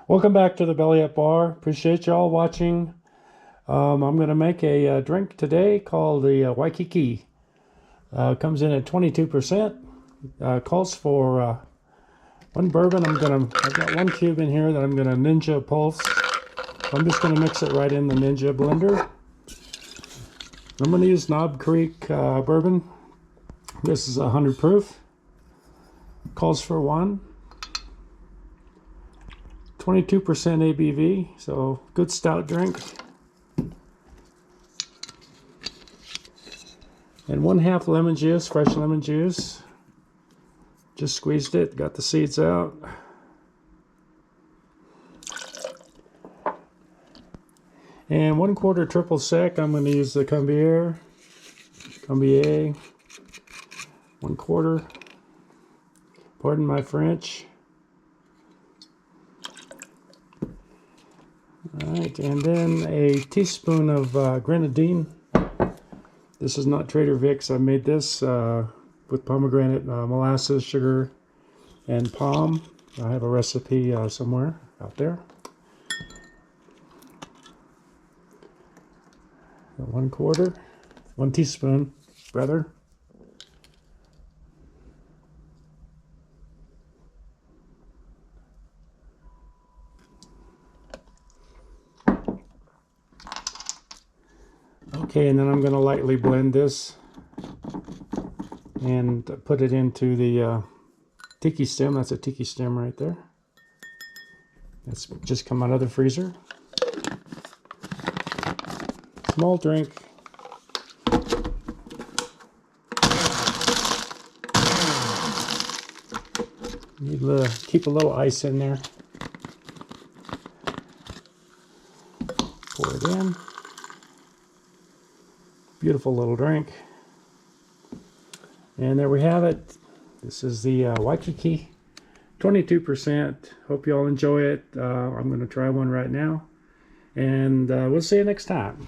Welcome back to the Belly Up Bar. Appreciate y'all watching. I'm going to make a drink today called the Waikiki. Comes in at 22%. Calls for one bourbon. I've got 1 cube in here that I'm going to Ninja pulse. I'm just going to mix it right in the Ninja blender. I'm going to use Knob Creek bourbon. This is 100 proof. Calls for 1. 22% ABV, so good stout drink. And 1/2 lemon juice, fresh lemon juice. Just squeezed it, got the seeds out. And 1/4 triple sec, I'm going to use the Combier. 1/4. Pardon my French. Alright, and then a teaspoon of grenadine. This is not Trader Vic's. I made this with pomegranate molasses, sugar, and palm. I have a recipe somewhere out there. 1 teaspoon, rather. Okay, and then I'm going to lightly blend this and put it into the tiki stem. That's a tiki stem right there. That's just come out of the freezer. Small drink. Need to keep a little ice in there. Pour it in. Beautiful little drink. And there we have it. This is the Waikiki, 22%. Hope you all enjoy it. I'm going to try one right now. And we'll see you next time.